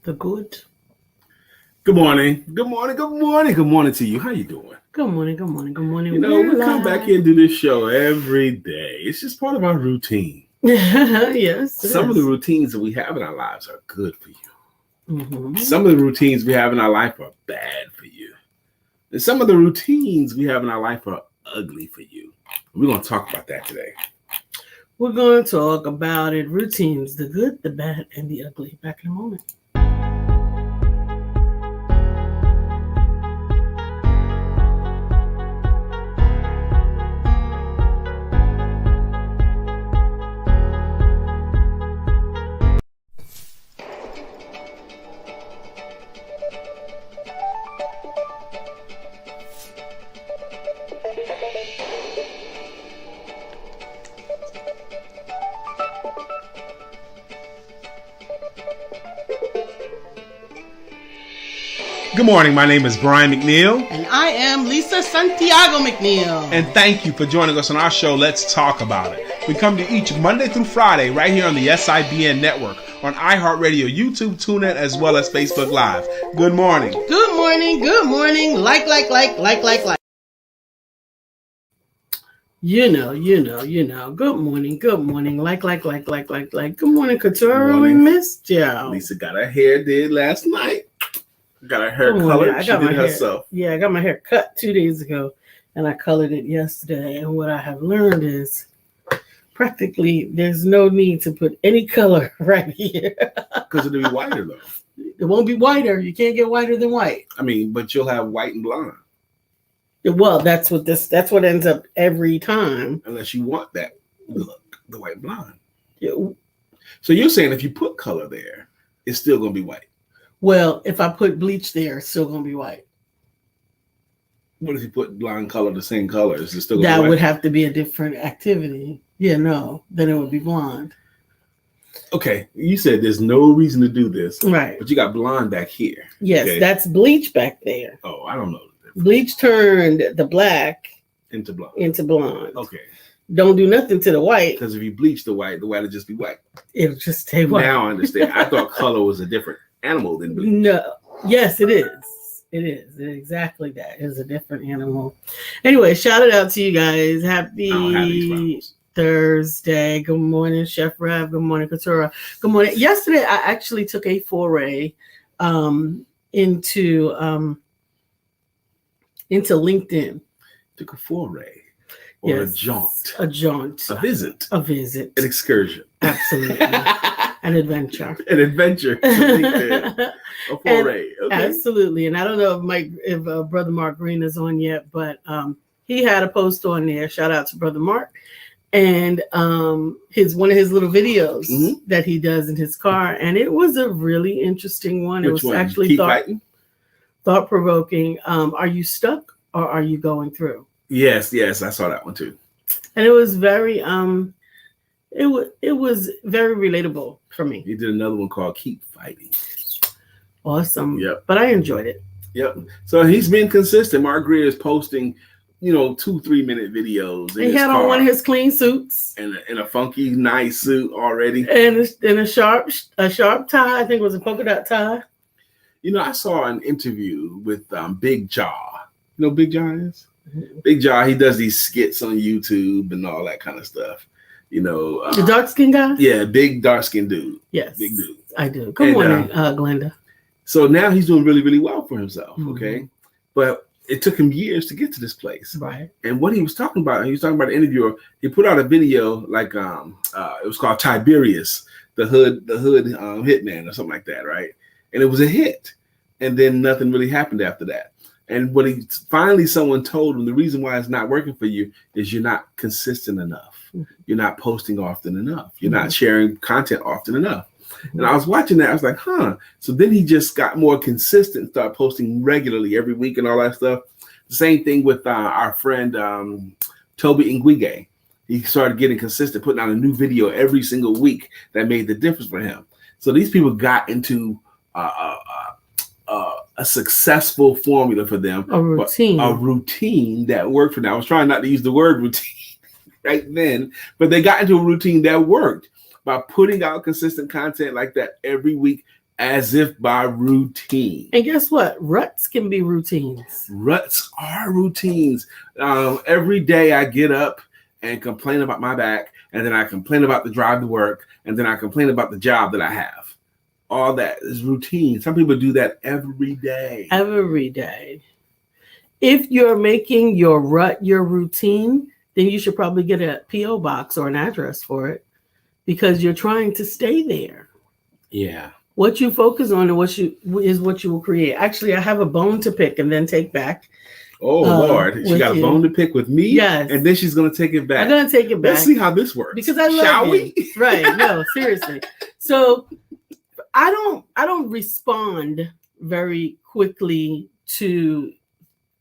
The good. Good morning. Good morning. Good morning. Good morning to you. How you doing? Good morning. Good morning. Good morning. You know, we come back here and do this show every day. It's just part of our routine. Yes. Some of the routines that we have in our lives are good for you. Mm-hmm. Some of the routines we have in our life are bad for you. And some of the routines we have in our life are ugly for you. We're going to talk about that today. We're going to talk about it. Routines, the good, the bad, and the ugly. Back in a moment. Good morning. My name is Brian McNeill. And I am Lisa Santiago McNeill. And thank you for joining us on our show, Let's Talk About It. We come to each Monday through Friday right here on the SIBN network, on iHeartRadio, YouTube, TuneIn, as well as Facebook Live. Good morning. Good morning. Good morning. Like. You know. Good morning. Good morning. Like. Good morning, Katura. Good morning. We missed you. Lisa got her hair did last night. Got her hair colored. She did herself. Yeah, I got my hair cut 2 days ago, and I colored it yesterday. And what I have learned is practically there's no need to put any color right here. Because it'll be whiter, though. It won't be whiter. You can't get whiter than white. I mean, but you'll have white and blonde. Well, that's what ends up every time. Unless you want that look, the white blonde. Yeah. So you're saying if you put color there, it's still going to be white? Well, if I put bleach there, it's still going to be white. What if you put blonde color the same color? Is it still going to be That white? would have to be a different activity. Yeah, no. Then it would be blonde. Okay, you said there's no reason to do this. Right. But you got blonde back here. Yes, okay? That's bleach back there. Oh, I don't know. Bleach turned the black into blonde. Okay. Don't do nothing to the white. Because if you bleach the white will just be white. It'll just stay white. Now I understand. I thought color was a different animal than bleach. No. Yes, it is. It is. Exactly that. It's a different animal. Anyway, shout it out to you guys. Happy Thursday. Good morning, Chef Rev. Good morning, Katura. Good morning. Yesterday, I actually took a foray into LinkedIn. Took a foray. Or yes, a jaunt. A jaunt. A visit. A visit. An excursion. Absolutely. An adventure. An adventure to LinkedIn. A foray. And, okay. Absolutely. And I don't know if Brother Mark Green is on yet, but he had a post on there. Shout out to Brother Mark. And one of his little videos that he does in his car. And it was a really interesting one. Which it was one? Actually thought-provoking. Are you stuck or are you going through? Yes, I saw that one too. And it was very it was very relatable for me. He did another one called Keep Fighting. Awesome. Yep. But I enjoyed it. Yep. So he's been consistent. Mark Greer is posting, 2-3 minute videos. He had on one of his clean suits. And in a funky, nice suit already. And a sharp tie. I think it was a polka dot tie. I saw an interview with Big Jaw. You know who Big Jaw is? Big Jaw, he does these skits on YouTube and all that kind of stuff. The dark skin guy? Yeah, big dark skin dude. Yes. Big dude. I do. Good morning, Glenda. So now he's doing really, really well for himself. Okay. But it took him years to get to this place. Right. And what he was talking about the interviewer, he put out a video like it was called Tiberius, the hood hitman or something like that, right? And it was a hit. And then nothing really happened after that. And what someone told him, the reason why it's not working for you is you're not consistent enough. You're not posting often enough. You're not sharing content often enough. And I was watching that. I was like, So then he just got more consistent, started posting regularly every week and all that stuff. The same thing with our friend Toby Nguige. He started getting consistent, putting out a new video every single week that made the difference for him. So these people got into a successful formula for them. A routine that worked for them. I was trying not to use the word routine right then, but they got into a routine that worked by putting out consistent content like that every week, as if by routine. And guess what? Ruts can be routines. Ruts are routines. Every day I get up and complain about my back, and then I complain about the drive to work, and then I complain about the job that I have. All that is routine. Some people do that every day. Every day. If you're making your rut your routine, then you should probably get a P.O. box or an address for it, because you're trying to stay there. Yeah. What you focus on and what you will create. Actually, I have a bone to pick and then take back. Oh, Lord. She got a bone to pick with me? Yes. And then she's going to take it back. I'm going to take it back. Let's see how this works. Because I love Shall you. we? Right. No, seriously. So I don't respond very quickly to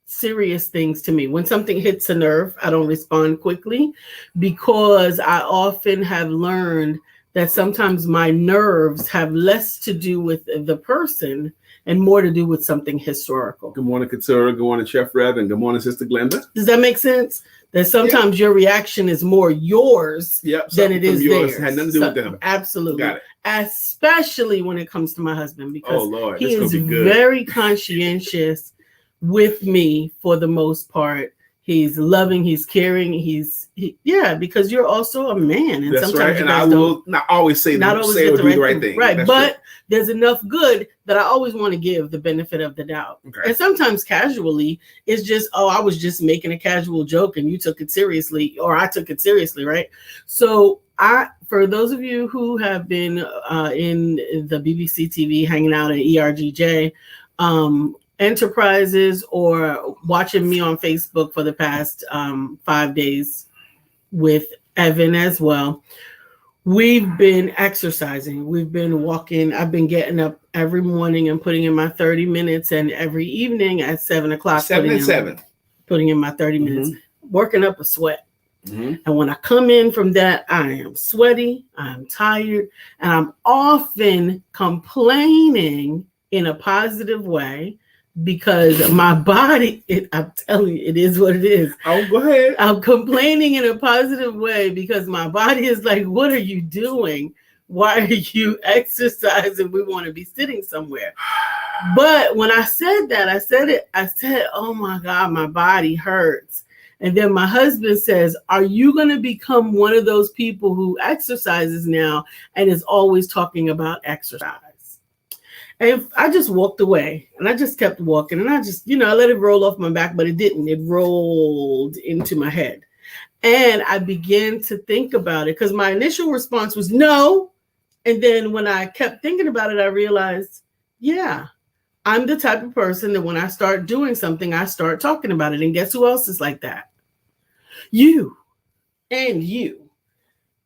serious things to me. When something hits a nerve, I don't respond quickly, because I often have learned that sometimes my nerves have less to do with the person and more to do with something historical. Good morning, Katura. Good morning, Chef Rev, and good morning, Sister Glenda. Does that make sense? That sometimes your reaction is more yours than it is theirs. It had nothing to do with them. Absolutely. Got it. Especially when it comes to my husband, because Lord, he is very conscientious with me for the most part. He's loving, he's caring, because you're also a man. And that's sometimes right. And I will not always say the right thing. Right. That's but true. There's enough good that I always want to give the benefit of the doubt. Okay. And sometimes casually, it's just, I was just making a casual joke and you took it seriously, or I took it seriously, right? So for those of you who have been in the BBC TV hanging out at ERGJ, Enterprises, or watching me on Facebook for the past 5 days with Evan as well, we've been exercising. We've been walking. I've been getting up every morning and putting in my 30 minutes, and every evening at 7 o'clock, putting in my 30 minutes, working up a sweat. And when I come in from that, I am sweaty, I'm tired, and I'm often complaining in a positive way, because my body, I'm telling you, it is what it is. Oh, go ahead. I'm complaining in a positive way because my body is like, what are you doing? Why are you exercising? We want to be sitting somewhere. But when I said that, I said, oh my God, my body hurts. And then my husband says, are you going to become one of those people who exercises now and is always talking about exercise? And I just walked away, and I just kept walking, and I just, I let it roll off my back, but it didn't. It rolled into my head. And I began to think about it, because my initial response was no. And then when I kept thinking about it, I realized, yeah, I'm the type of person that when I start doing something, I start talking about it. And guess who else is like that? You and you.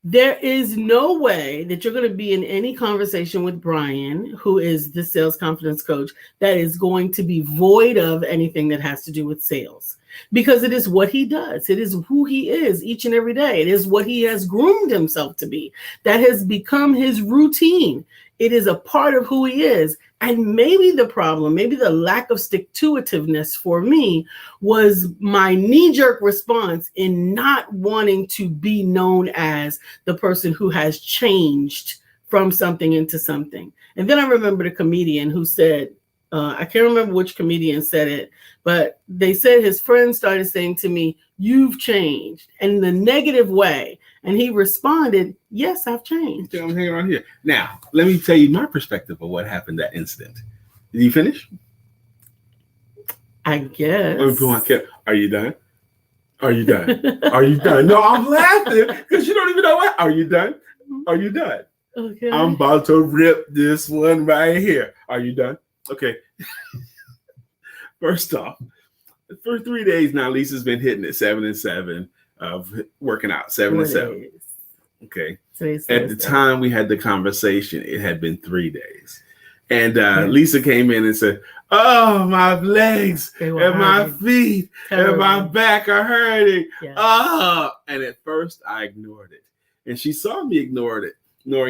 There is no way that you're going to be in any conversation with Brian, who is the sales confidence coach, that is going to be void of anything that has to do with sales, because it is what he does. It is who he is each and every day. It is what he has groomed himself to be. That has become his routine. It is a part of who he is. And maybe the problem, maybe the lack of stick-to-itiveness for me was my knee-jerk response in not wanting to be known as the person who has changed from something into something. And then I remembered a comedian who said, I can't remember which comedian said it, but they said his friend started saying to me, you've changed, and in a negative way. And he responded, yes, I've changed. I'm hanging around here. Now, let me tell you my perspective of what happened that incident. Did you finish? I guess. Are you done? Are you done? Are you done? No, I'm laughing because you don't even know what. Are you done? Are you done? Okay. I'm about to rip this one right here. Are you done? Okay. First off, for 3 days now, Lisa's been hitting it 7 and 7 of working out. 7 and 7. Okay. At the time we had the conversation, it had been 3 days. And Lisa came in and said, oh, my legs and my feet and my back are hurting. Yes. Oh, and at first I ignored it. And she saw me ignoring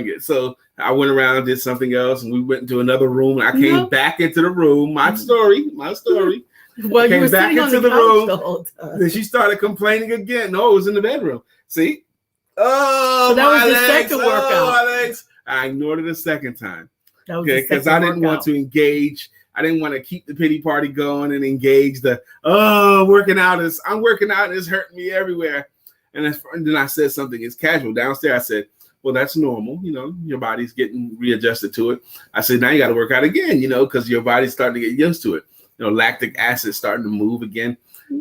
it. So I went around, did something else, and we went into another room. And I came back into the room. My story. Well, you were back into the room. The whole time. Then she started complaining again. No, it was in the bedroom. See? Oh, so that was the second workout. My legs. I ignored it a second time. Okay, because I didn't want to engage. I didn't want to keep the pity party going and engage the I'm working out and it's hurting me everywhere. And then I said something as casual downstairs. I said, well, that's normal. You know, your body's getting readjusted to it. I said, now you got to work out again, you know, because your body's starting to get used to it. You know, lactic acid starting to move again.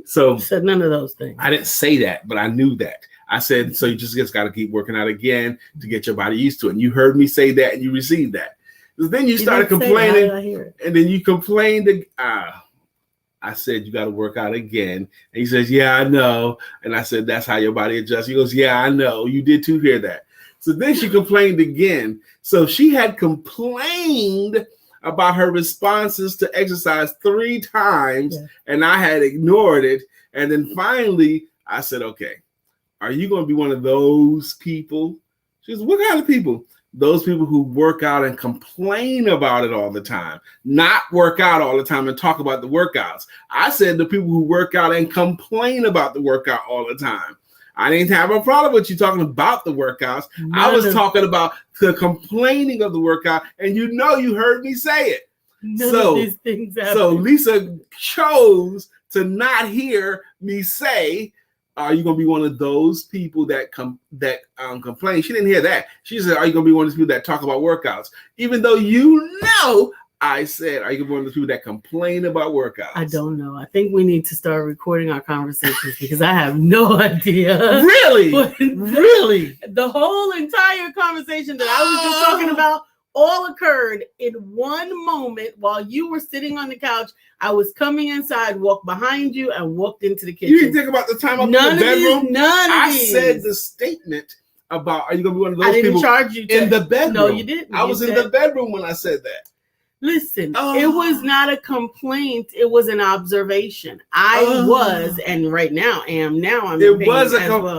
So you said none of those things. I didn't say that, but I knew that. I said, so you just got to keep working out again to get your body used to it. And you heard me say that and you received that. Then you started complaining, and then you complained. I said, you got to work out again. And he says, yeah, I know. And I said, that's how your body adjusts. He goes, yeah, I know. You did too hear that. So then she complained again. So she had complained about her responses to exercise 3 times, and I had ignored it. And then finally, I said, okay, are you going to be one of those people? She goes, what kind of people? Those people who work out and complain about it all the time, not work out all the time and talk about the workouts. I said the people who work out and complain about the workout all the time. I didn't have a problem with you talking about the workouts. I was talking about the complaining of the workout, and you know you heard me say it. None of these things happen. So Lisa chose to not hear me say, are you going to be one of those people that complain? She didn't hear that. She said, are you going to be one of those people that talk about workouts? Even though you know I said, are you going to be one of those people that complain about workouts? I don't know. I think we need to start recording our conversations because I have no idea. Really? Really? The whole entire conversation that I was just talking about all occurred in one moment while you were sitting on the couch. I was coming inside, walked behind you, and walked into the kitchen. You didn't think about the time I'm in the bedroom? I said the statement about, are you going to be one of those people? I didn't charge you in the bedroom. No, you didn't. I was in the bedroom when I said that. Listen, it was not a complaint. It was an observation. I was, and right now am. Now I'm. It was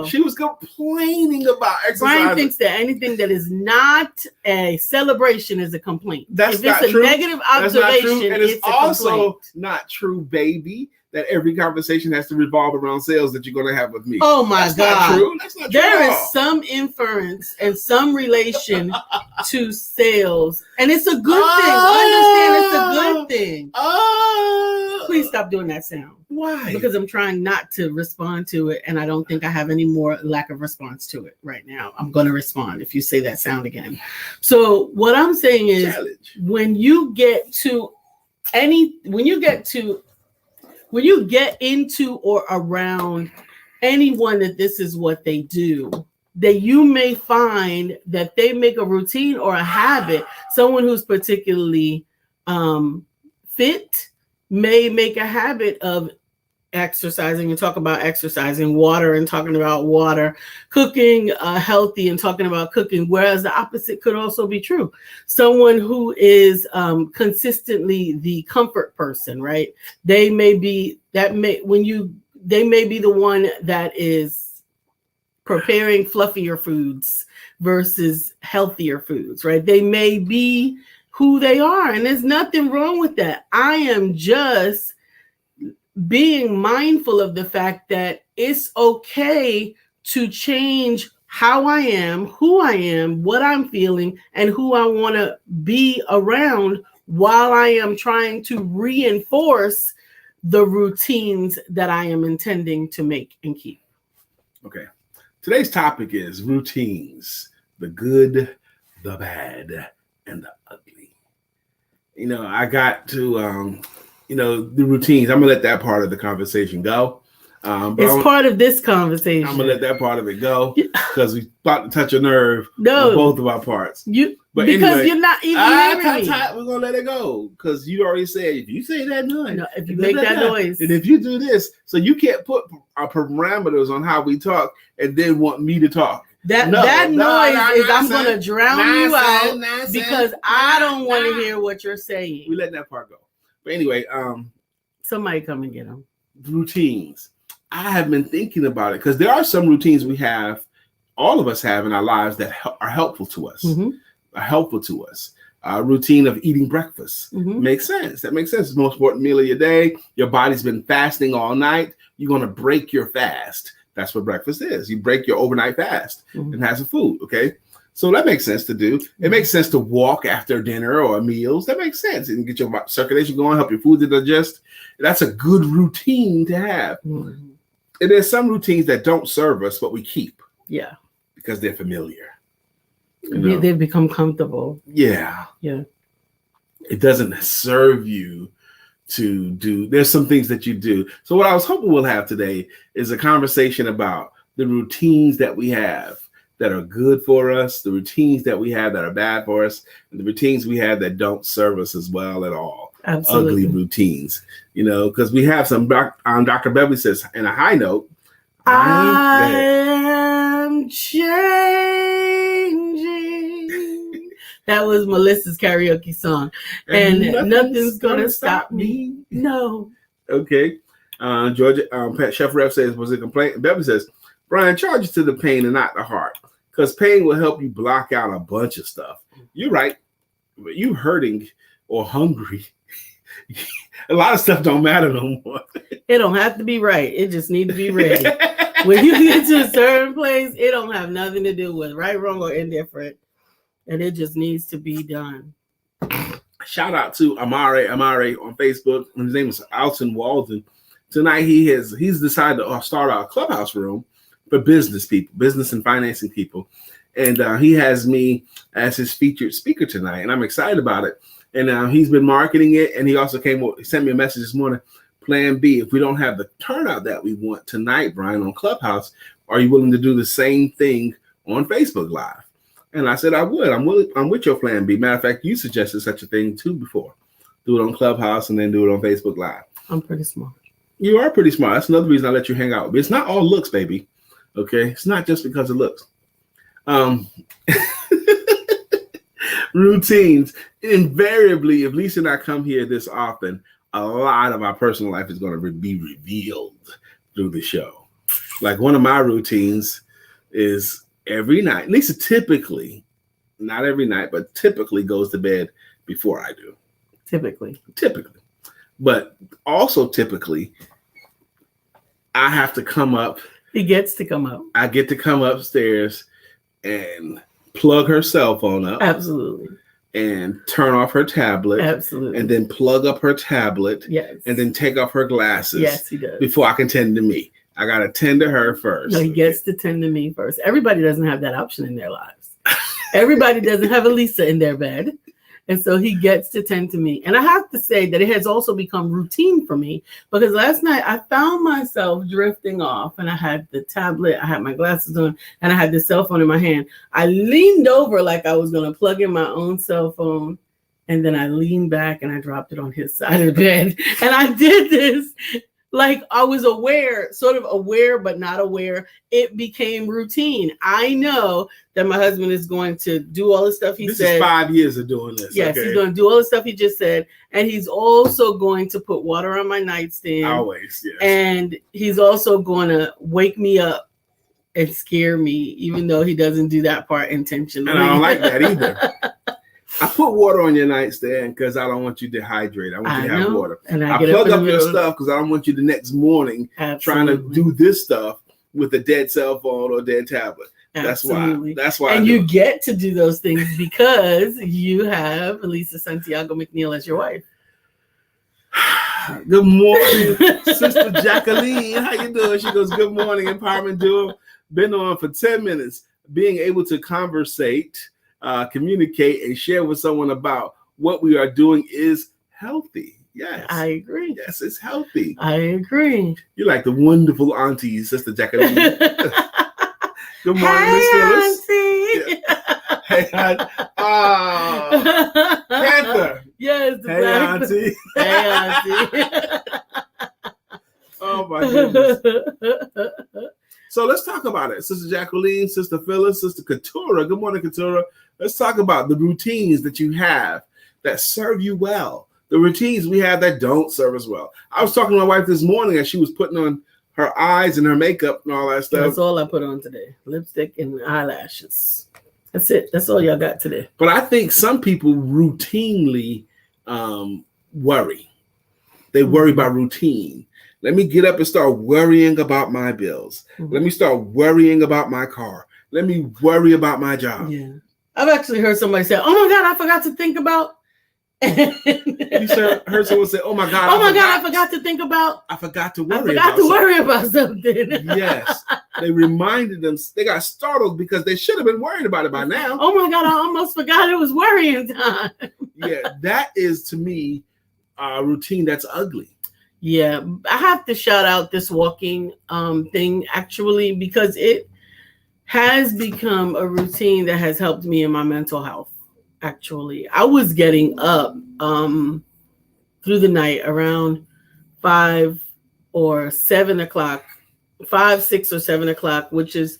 She was complaining about exercise. Brian thinks that anything that is not a celebration is a complaint. That's if not it's true. a negative observation, and it's also complaint. Not true, baby. That every conversation has to revolve around sales that you're going to have with me. Oh my God. Not true. That's not true. There is some inference and some relation to sales. And it's a good thing. I understand it's a good thing. Please stop doing that sound. Why? Because I'm trying not to respond to it. And I don't think I have any more lack of response to it right now. I'm going to respond if you say that sound again. So what I'm saying is when you get into or around anyone that this is what they do, that you may find that they make a routine or a habit. Someone who's particularly fit may make a habit of exercising and talk about exercising, water and talking about water, cooking healthy and talking about cooking, whereas the opposite could also be true. Someone who is consistently the comfort person, right? They may be the one that is preparing fluffier foods versus healthier foods, right? They may be who they are, and there's nothing wrong with that. I am just being mindful of the fact that it's okay to change how I am, who I am, what I'm feeling, and who I want to be around while I am trying to reinforce the routines that I am intending to make and keep. Okay. Today's topic is routines, the good, the bad, and the ugly. You know, I got to, the routines. I'm gonna let that part of the conversation go. It's part of this conversation. I'm gonna let that part of it go because we about to touch a nerve on both of our parts. You're not even hearing me. We're gonna let it go because you already said if you say that noise, if you make that noise, and if you do this, so you can't put our parameters on how we talk and then want me to talk. That noise is I'm gonna drown you out because I don't want to hear what you're saying. We let that part go. But anyway, somebody come and get them. Routines. I have been thinking about it because there are some routines we have, all of us have in our lives that are helpful to us. A routine of eating breakfast makes sense. That makes sense. It's the most important meal of your day. Your body's been fasting all night. You're going to break your fast. That's what breakfast is. You break your overnight fast and have some food. Okay. So that makes sense to do. It makes sense to walk after dinner or meals. That makes sense. And get your circulation going, help your food to digest. That's a good routine to have. Mm-hmm. And there's some routines that don't serve us, but we keep. Yeah. Because they're familiar. They've become comfortable. Yeah. Yeah. It doesn't serve you to do. There's some things that you do. So what I was hoping we'll have today is a conversation about the routines that we have that are good for us, the routines that we have that are bad for us, and the routines we have that don't serve us as well at all. Absolutely. Ugly routines, because we have some. Dr. Beverly says, in a high note, I am changing. That was Melissa's karaoke song. And nothing's gonna stop me. No. Okay. Georgia, Pat Chef Ref says, was a complaint? Beverly says, Brian, charge it to the pain and not the heart. Because pain will help you block out a bunch of stuff. You're right. But you hurting or hungry, a lot of stuff don't matter no more. It don't have to be right. It just need to be ready. When you get to a certain place, it don't have nothing to do with right, wrong, or indifferent. And it just needs to be done. Shout out to Amare on Facebook. His name is Alton Walden. Tonight he's decided to start a clubhouse room for business people, business and financing people. And he has me as his featured speaker tonight. And I'm excited about it. And he's been marketing it. And he also sent me a message this morning. Plan B, if we don't have the turnout that we want tonight, Brian, on Clubhouse, are you willing to do the same thing on Facebook Live? And I said, I would. I'm with your plan B. Matter of fact, you suggested such a thing too before. Do it on Clubhouse and then do it on Facebook Live. I'm pretty smart. You are pretty smart. That's another reason I let you hang out. But it's not all looks, baby. Okay? It's not just because of looks. Routines. Invariably, if Lisa and I come here this often, a lot of our personal life is going to be revealed through the show. Like one of my routines is every night. Lisa typically, not every night, but typically goes to bed before I do. Typically. But also typically, I have to come up. He gets to come up. I get to come upstairs and plug her cell phone up. Absolutely. And turn off her tablet. Absolutely. And then plug up her tablet. Yes. And then take off her glasses. Yes, he does. Before I can tend to me. I got to tend to her first. No, he gets to tend to me first. Everybody doesn't have that option in their lives. Everybody doesn't have a Lisa in their bed. And so he gets to tend to me. And I have to say that it has also become routine for me because last night I found myself drifting off and I had the tablet, I had my glasses on, and I had the cell phone in my hand. I leaned over like I was going to plug in my own cell phone. And then I leaned back and I dropped it on his side of the bed. And I did this like I was aware, sort of aware, but not aware. It became routine. I know that my husband is going to do all the stuff he said. This is 5 years of doing this. Yes, okay. He's going to do all the stuff he just said. And he's also going to put water on my nightstand. Always, yes. And he's also going to wake me up and scare me, even though he doesn't do that part intentionally. And I don't like that either. I put water on your nightstand because I don't want you dehydrated. I want you to have water. And I plug up your stuff because I don't want you the next morning trying to do this stuff with a dead cell phone or dead tablet. Absolutely. That's why. And you get to do those things because you have Lisa Santiago McNeill as your wife. Good morning, Sister Jacqueline. How you doing? She goes, good morning, Empowerment Duo. Been on for 10 minutes. Being able to conversate, communicate, and share with someone about what we are doing is healthy. Yes. I agree. Yes, it's healthy. I agree. You're like the wonderful auntie, Sister Jacqueline. Good morning, hey, Miss Phyllis. Auntie. Yeah. Hey, Panther. Yes. Hey, auntie. Hey, auntie. Oh, my goodness. So let's talk about it. Sister Jacqueline, Sister Phyllis, Sister Katura. Good morning, Katura. Let's talk about the routines that you have that serve you well. The routines we have that don't serve us well. I was talking to my wife this morning as she was putting on her eyes and her makeup and all that stuff. That's all I put on today. Lipstick and eyelashes. That's it. That's all y'all got today. But I think some people routinely worry. They worry about routine. Let me get up and start worrying about my bills. Mm-hmm. Let me start worrying about my car. Let me worry about my job. Yeah. I've actually heard somebody say, "Oh my God, I forgot to think about." You heard someone say, "Oh my God, I forgot to think about. I forgot to worry about something." Yes, they reminded them. They got startled because they should have been worried about it by now. Oh my God, I almost forgot it was worrying time. Yeah, that is to me a routine that's ugly. Yeah, I have to shout out this walking thing actually, because it has become a routine that has helped me in my mental health. Actually, I was getting up through the night around 5 or 7 o'clock, 5, 6 or 7 o'clock, which is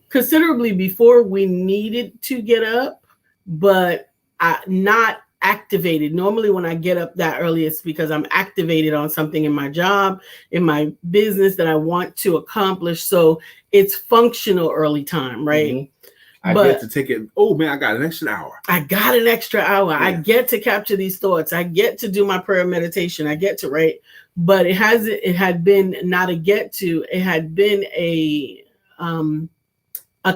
considerably before we needed to get up, but not activated. Normally when I get up that early, it's because I'm activated on something in my job, in my business that I want to accomplish. So it's functional early time, right? Mm-hmm. I get to take it. Oh man, I got an extra hour. I got an extra hour. Yeah. I get to capture these thoughts. I get to do my prayer meditation. I get to write, but it had been not a get to. It had been a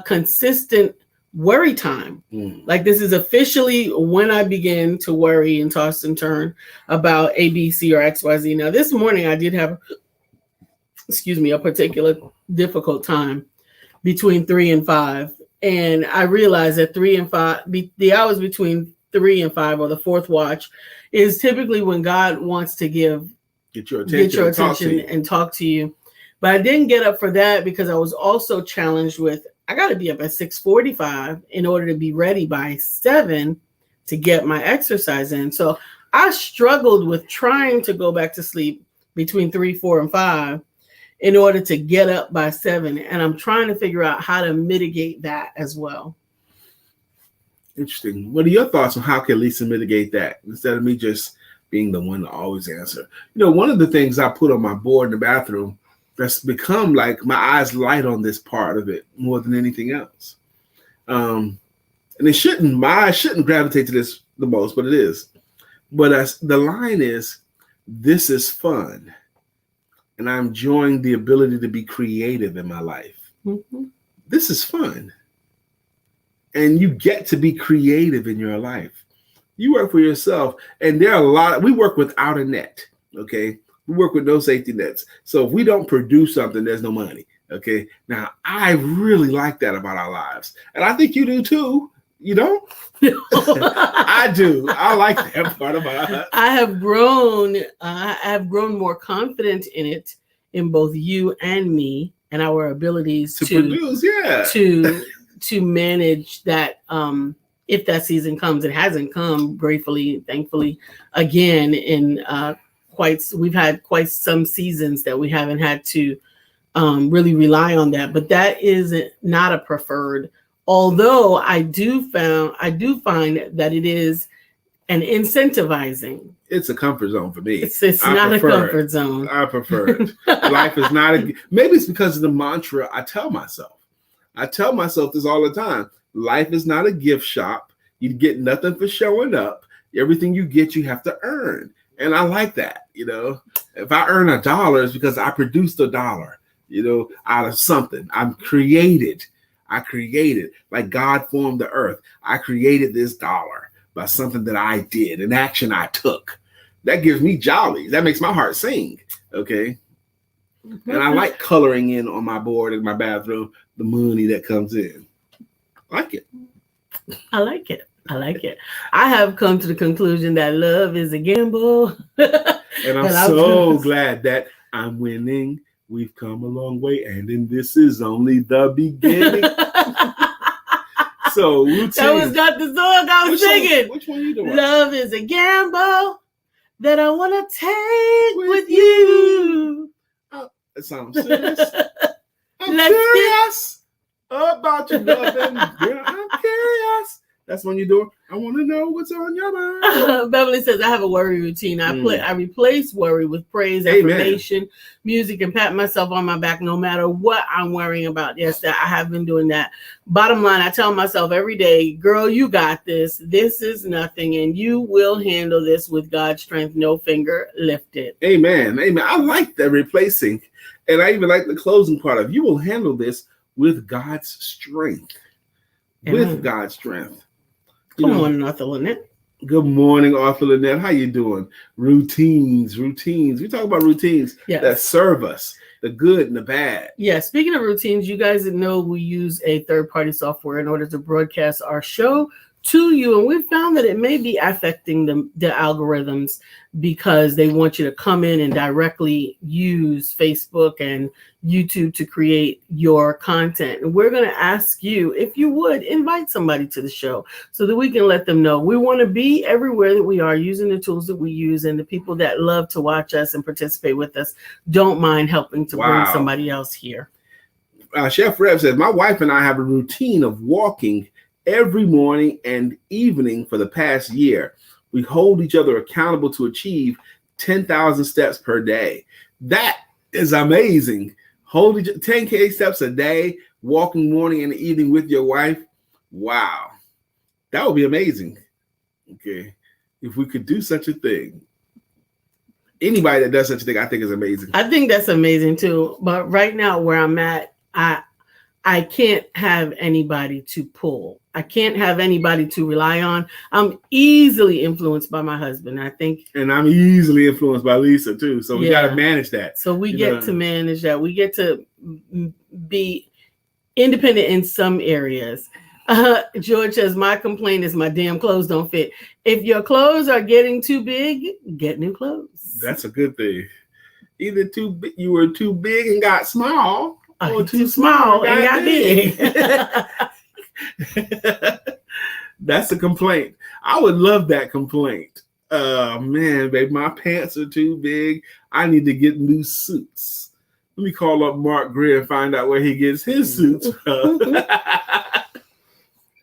consistent worry time. Like this is officially when I begin to worry and toss and turn about A, B, C, or X, Y, Z. Now this morning I did have, a particular difficult time between 3 and 5. And I realized that 3 and 5, the hours between 3 and 5 or the fourth watch is typically when God wants to get your attention and talk to you. But I didn't get up for that because I was also challenged with, I got to be up at 6:45 in order to be ready by 7 to get my exercise in. So I struggled with trying to go back to sleep between 3, 4, and 5 in order to get up by 7. And I'm trying to figure out how to mitigate that as well. Interesting. What are your thoughts on how can Lisa mitigate that instead of me just being the one to always answer? One of the things I put on my board in the bathroom that's become like my eyes light on this part of it more than anything else. And my eyes shouldn't gravitate to this the most, but it is. But the line is, this is fun. And I'm enjoying the ability to be creative in my life. Mm-hmm. This is fun. And you get to be creative in your life. You work for yourself. And there are we work without a net, okay? We work with no safety nets. So if we don't produce something, there's no money, okay? Now, I really like that about our lives. And I think you do too. You don't? I do. I like that part about it. I have grown more confident in it, in both you and me, and our abilities to produce, to manage that. If that season comes, it hasn't come, gratefully, thankfully, again. We've had quite some seasons that we haven't had to really rely on that, but that is not a preferred. Although I do find that it is an incentivizing. It's a comfort zone for me. It's not a comfort zone. I prefer it. Life is not maybe it's because of the mantra I tell myself. I tell myself this all the time. Life is not a gift shop. You get nothing for showing up. Everything you get, you have to earn. And I like that. If I earn $1, it's because I produced $1, out of something. I created, like God formed the earth. I created this dollar by something that I did, an action I took. That gives me jolly. That makes my heart sing. Okay. And I like coloring in on my board in my bathroom, the money that comes in. I like it. I like it. I have come to the conclusion that love is a gamble. And I'm so glad that I'm winning. We've come a long way, and this is only the beginning. So that was not the song I was singing. Which one are you doing? Love is a gamble that I want to take with you. Oh, it sounds serious. I'm curious about your loving. Girl, I'm curious. That's when you do. I want to know what's on your mind. Beverly says, I have a worry routine. I replace worry with praise, affirmation, music, and pat myself on my back no matter what I'm worrying about. Yes, that I have been doing that. Bottom line, I tell myself every day, girl, you got this. This is nothing, and you will handle this with God's strength. No finger lifted. Amen. Amen. I like that replacing. And I even like the closing part of you will handle this with God's strength. Amen. With God's strength. Good morning, Arthur Lynette. Good morning, Arthur Lynette. How you doing? Routines. We talk about routines that serve us, the good and the bad. Yeah, speaking of routines, you guys know we use a third-party software in order to broadcast our show to you, and we found that it may be affecting the algorithms because they want you to come in and directly use Facebook and YouTube to create your content. And we're going to ask you, if you would, invite somebody to the show so that we can let them know. We want to be everywhere that we are, using the tools that we use, and the people that love to watch us and participate with us don't mind helping to bring somebody else here. Chef Rev says, my wife and I have a routine of walking every morning and evening for the past year. We hold each other accountable to achieve 10,000 steps per day. That is amazing. 10K steps a day, walking morning and evening with your wife. Wow. That would be amazing. Okay. If we could do such a thing. Anybody that does such a thing, I think is amazing. I think that's amazing too. But right now where I'm at, I can't have anybody to pull. I can't have anybody to rely on. I'm easily influenced by my husband, I think. And I'm easily influenced by Lisa too. So we got to manage that. So we get to manage that. We get to be independent in some areas. George says, my complaint is my damn clothes don't fit. If your clothes are getting too big, get new clothes. That's a good thing. Either you were too big and got small, or too small and got big. That's a complaint. I would love that complaint. Man, baby, my pants are too big. I need to get new suits. Let me call up Mark Greer and find out where he gets his suits from.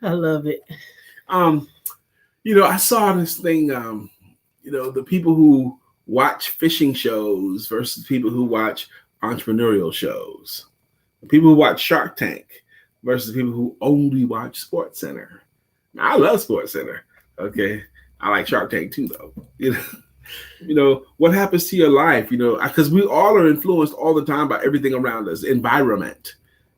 I love it. I saw this thing, the people who watch fishing shows versus people who watch entrepreneurial shows. The people who watch Shark Tank versus people who only watch SportsCenter. Now, I love SportsCenter. Okay. I like Shark Tank too, though. What happens to your life, because we all are influenced all the time by everything around us. Environment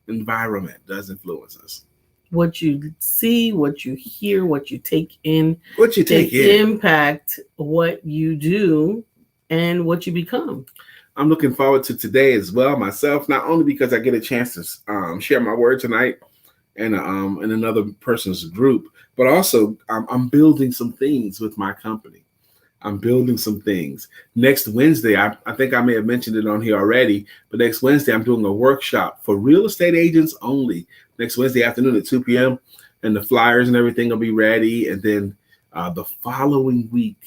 does influence us. What you see, what you hear, what you take in, impact what you do and what you become. I'm looking forward to today as well myself, not only because I get a chance to share my word tonight and in another person's group, but also I'm building some things with my company. I'm building some things. Next Wednesday, I think I may have mentioned it on here already, but next Wednesday, I'm doing a workshop for real estate agents only. Next Wednesday afternoon at 2 p.m. And the flyers and everything will be ready. And then the following week,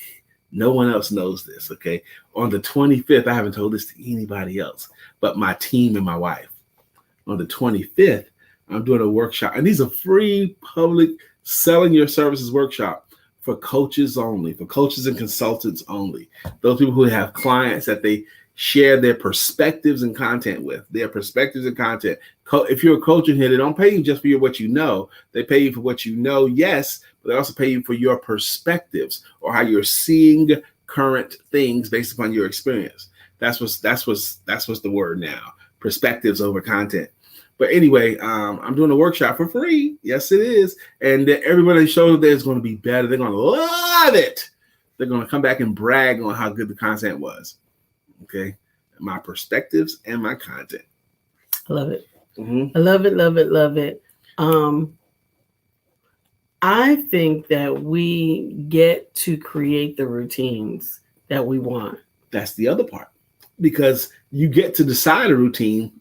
no one else knows this, okay? On the 25th, I haven't told this to anybody else, but my team and my wife. On the 25th, I'm doing a workshop. And these are free public selling your services workshop for coaches only, for coaches and consultants only. Those people who have clients that they share their perspectives and content with, If you're a coach in here, they don't pay you just for what you know. They pay you for what you know, yes, but they also pay you for your perspectives or how you're seeing current things based upon your experience. That's what's the word now. Perspectives over content. But anyway, I'm doing a workshop for free. Yes, it is. And everybody shows there is going to be better. They're going to love it. They're going to come back and brag on how good the content was. Okay. My perspectives and my content. I love it. Mm-hmm. I love it, love it, love it. I think that we get to create the routines that we want. That's the other part. Because you get to decide a routine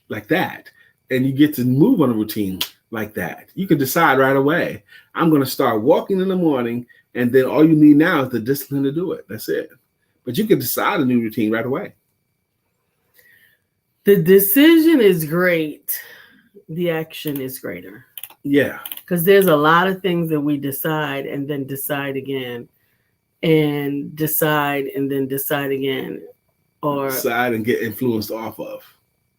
like that. And you get to move on a routine like that. You can decide right away. I'm going to start walking in the morning, and then all you need now is the discipline to do it. That's it. But you can decide a new routine right away. The decision is great. The action is greater. Yeah. Because there's a lot of things that we decide and then decide again, and decide and then decide again, or decide and get influenced off of.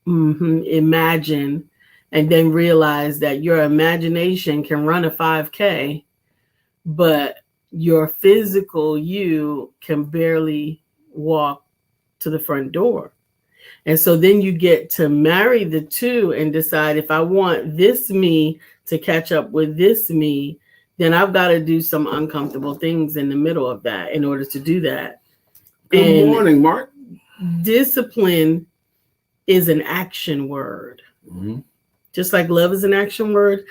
Imagine and then realize that your imagination can run a 5K, but your physical you can barely walk to the front door. And so then you get to marry the two and decide, if I want this me to catch up with this me, then I've got to do some uncomfortable things in the middle of that in order to do that. Good morning, Mark. Discipline is an action word. Mm-hmm. Just like love is an action word,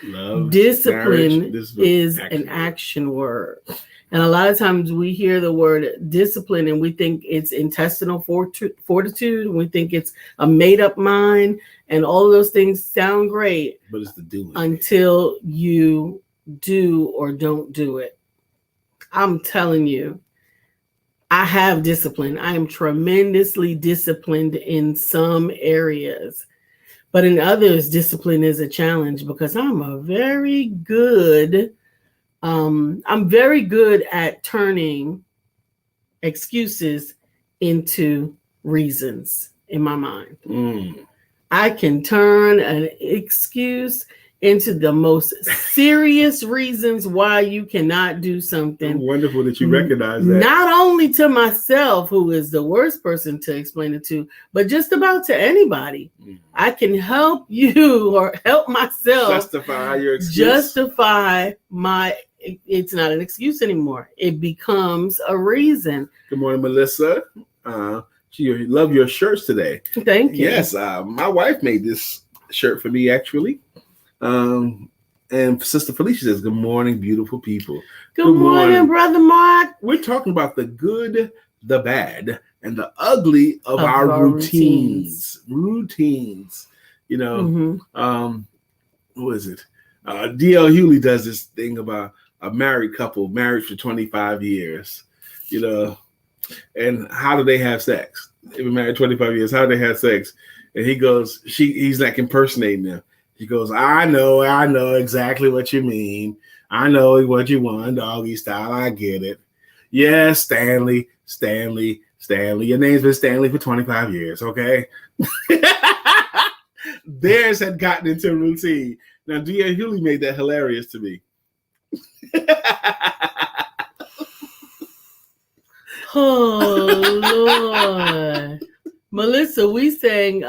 discipline is an action word. And a lot of times we hear the word discipline and we think it's intestinal fortitude. We think it's a made up mind, and all of those things sound great. But it's the doing until you do or don't do it. I'm telling you, I have discipline. I am tremendously disciplined in some areas. But in others, discipline is a challenge because I'm very good at turning excuses into reasons in my mind. I can turn an excuse into the most serious reasons why you cannot do something. Wonderful that you recognize that. Not only to myself, who is the worst person to explain it to, but just about to anybody. I can help you or help myself justify your excuse. Justify my. It's not an excuse anymore. It becomes a reason. Good morning, Melissa. You love your shirts today. Thank you. Yes, my wife made this shirt for me actually. And Sister Felicia says, good morning, beautiful people. Good morning, Brother Mark. We're talking about the good, the bad, and the ugly of our routines. Routines. You know, what is it? D.L. Hewley does this thing about a married couple married for 25 years, you know, and how do they have sex? They've been married 25 years. How do they have sex? And he goes, he's like impersonating them. He goes, I know exactly what you mean. I know what you want, doggy style. I get it. Yes, Stanley. Your name's been Stanley for 25 years, okay? Theirs had gotten into a routine. Now, D.A. Hewley made that hilarious to me. Oh, Lord. Melissa, we sang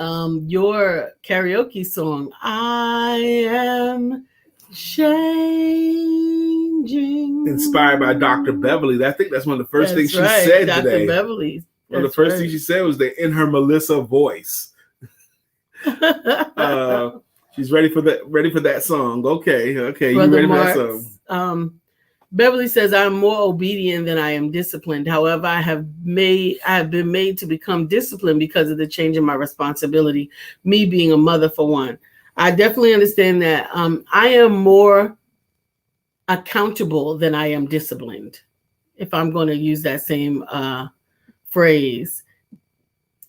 your karaoke song, I Am Changing. Inspired by Dr. Beverly. I think that's one of the first things she said Dr. today. Beverly. One of the first things she said was in her Melissa voice. She's ready for that song. Okay. Brother You ready Mark, for that song? Beverly says, I'm more obedient than I am disciplined. However, I have been made to become disciplined because of the change in my responsibility, me being a mother for one. I definitely understand that. I am more accountable than I am disciplined, if I'm going to use that same phrase.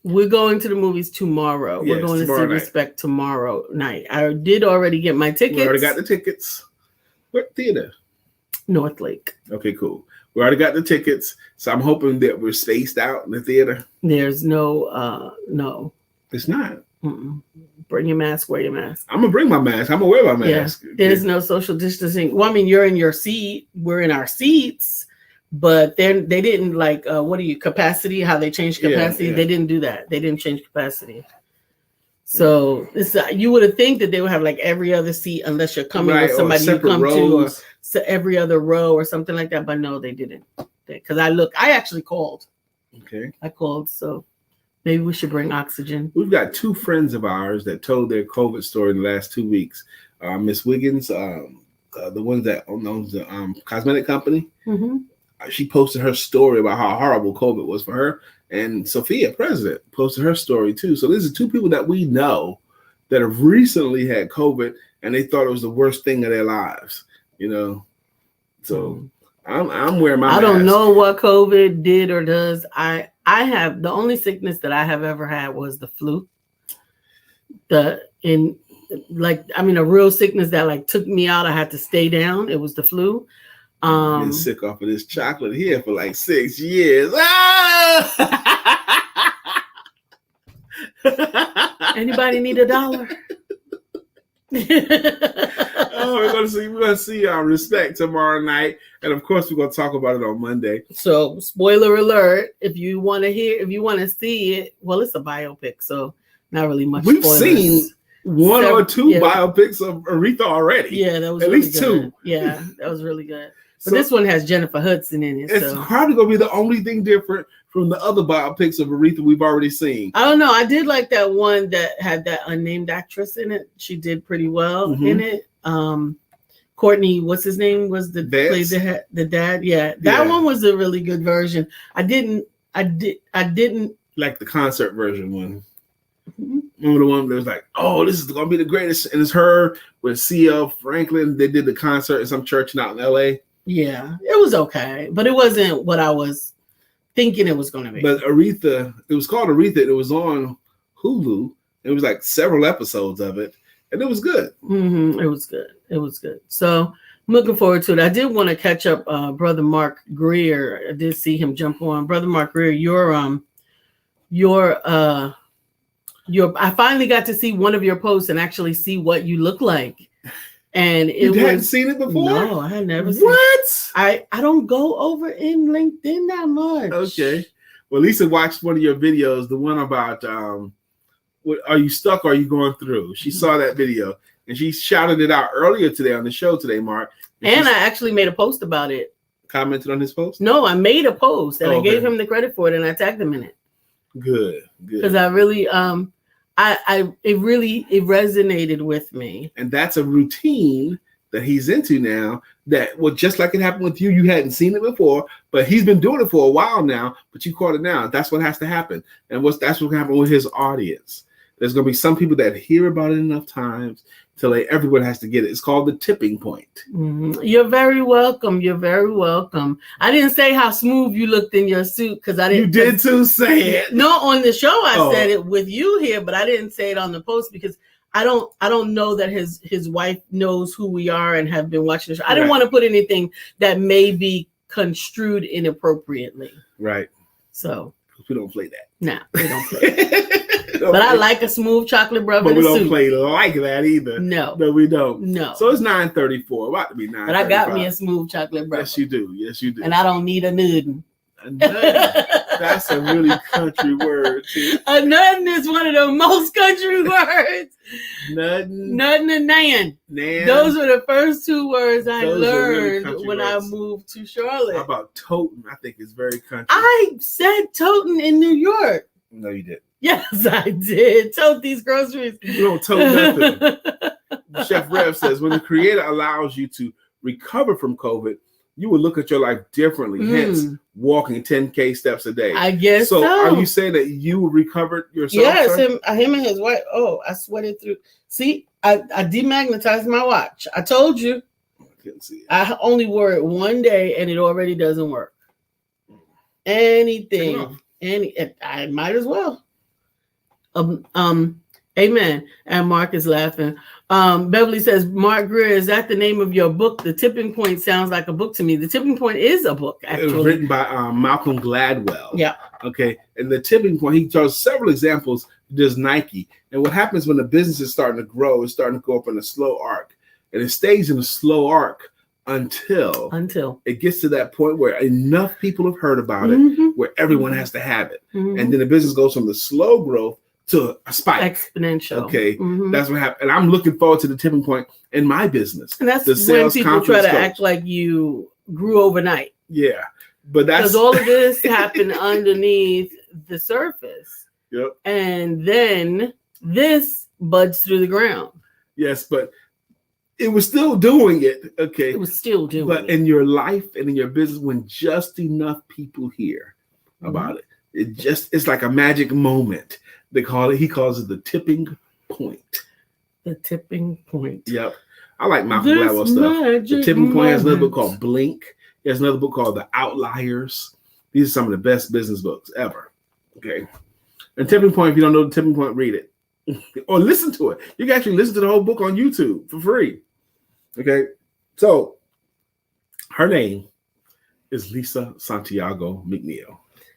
We're going to the movies tomorrow. Yes, we're going to see Respect tomorrow night. I did already get my tickets. We already got the tickets. What theater? North Lake. Okay, cool. We already got the tickets, so I'm hoping that we're spaced out in the theater. There's no. It's not. Mm-mm. Bring your mask. Wear your mask. I'm gonna bring my mask. I'm gonna wear my mask. Yeah. There's no social distancing. Well, I mean, you're in your seat. We're in our seats, but they didn't capacity? How they changed capacity? Yeah. They didn't do that. They didn't change capacity. So you would have think that they would have like every other seat unless you're coming with somebody you come to, or every other row or something like that. But no, they didn't. Because I actually called. Okay. I called. So maybe we should bring oxygen. We've got two friends of ours that told their COVID story in the last 2 weeks. Miss Wiggins, the one that owns the cosmetic company. Mm-hmm. She posted her story about how horrible COVID was for her. And Sophia, president, posted her story too. So these are two people that we know that have recently had COVID, and they thought it was the worst thing of their lives. You know, so I'm wearing my mask. I don't know what COVID did or does. I have the only sickness that I have ever had was the flu. A real sickness that took me out. I had to stay down. It was the flu. I've been sick off of this chocolate here for 6 years. Ah! Anybody need $1? We're gonna see Respect tomorrow night, and of course we're gonna talk about it on Monday. So, spoiler alert: if you want to see it, well, it's a biopic, so not really much. We've seen one or two biopics of Aretha already. Yeah, that was at really least good. two. Yeah, that was really good. But So, this one has Jennifer Hudson in it. It's probably going to be the only thing different from the other biopics of Aretha we've already seen. I don't know. I did like that one that had that unnamed actress in it. She did pretty well in it. Courtney, what's his name? Was played the dad? Yeah, that one was a really good version. I didn't like the concert version one. Remember the one that was like, "Oh, this is gonna be the greatest," and it's her with C.L. Franklin. They did the concert in some church out in L.A. Yeah, it was okay, but it wasn't what I was thinking it was going to be. But Aretha, it was called Aretha. It was on Hulu. It was like several episodes of it, and it was good. It was good. It was good. So I'm looking forward to it. I did want to catch up, Brother Mark Greer. I did see him jump on. Brother Mark Greer, I finally got to see one of your posts and actually see what you look like. And you hadn't seen it before? No, I had never seen it. I don't go over in LinkedIn that much. Okay. Well, Lisa watched one of your videos, the one about are you stuck or are you going through? She saw that video and she shouted it out earlier today on the show today, Mark. And I actually made a post about it. Commented on his post? No, I made a post and I gave him the credit for it and I tagged him in it. Good. Because I really it resonated with me. And that's a routine that he's into now that, well, just like it happened with you, you hadn't seen it before, but he's been doing it for a while now, but you caught it now. That's what has to happen. And that's what happened with his audience. There's going to be some people that hear about it enough times till everyone has to get it. It's called the tipping point. You're very welcome. You're very welcome. I didn't say how smooth you looked in your suit because I didn't. You did too say it. No, on the show I said it with you here, but I didn't say it on the post because I don't know that his wife knows who we are and have been watching the show. I didn't want to put anything that may be construed inappropriately. Right. So we don't play that. Nah, we don't play. But I like a smooth chocolate brother. But we don't play like that either. No, we don't. No. So it's 9:34. About to be 9:35. But I got me a smooth chocolate brother. Yes, you do. Yes, you do. And I don't need a nuddin. That's a really country word too. A nuddin is one of the most country words. Nuddin and nan. Those were the first two words I learned really when I moved to Charlotte. How about totem? I think it's very country. I said totem in New York. No, you did. Yes, I did. Tote these groceries. You don't tote nothing. Chef Rev says, when the creator allows you to recover from COVID, you will look at your life differently. Hence, walking 10K steps a day. I guess so. Are you saying that you recovered yourself? Yes, him and his wife. Oh, I sweated through. See, I demagnetized my watch. I told you. I couldn't see it. I only wore it one day and it already doesn't work. Anything. I might as well. Amen. And Mark is laughing. Beverly says, Mark Greer, is that the name of your book? The Tipping Point sounds like a book to me. The Tipping Point is a book, actually. It was written by Malcolm Gladwell. Yeah. Okay. And the Tipping Point, he tells several examples. There's Nike. And what happens when the business is starting to grow, it's starting to go up in a slow arc. And it stays in a slow arc until it gets to that point where enough people have heard about it, where everyone has to have it. And then the business goes from the slow growth to a spike. Exponential. Okay. That's what happened. And I'm looking forward to the tipping point in my business. And that's when people try to act like you grew overnight. Yeah. But that's because all of this happened underneath the surface. Yep. And then this buds through the ground. Yes, but it was still doing it. Okay. It was still doing it. But in your life and in your business, when just enough people hear about it, it's like a magic moment. He calls it the tipping point. The tipping point. Yep. I like Malcolm Gladwell stuff. The tipping point has another book called Blink. He has another book called The Outliers. These are some of the best business books ever. Okay. And Tipping Point, if you don't know the Tipping Point, read it. Or listen to it. You can actually listen to the whole book on YouTube for free. Okay. So her name is Lisa Santiago McNeill.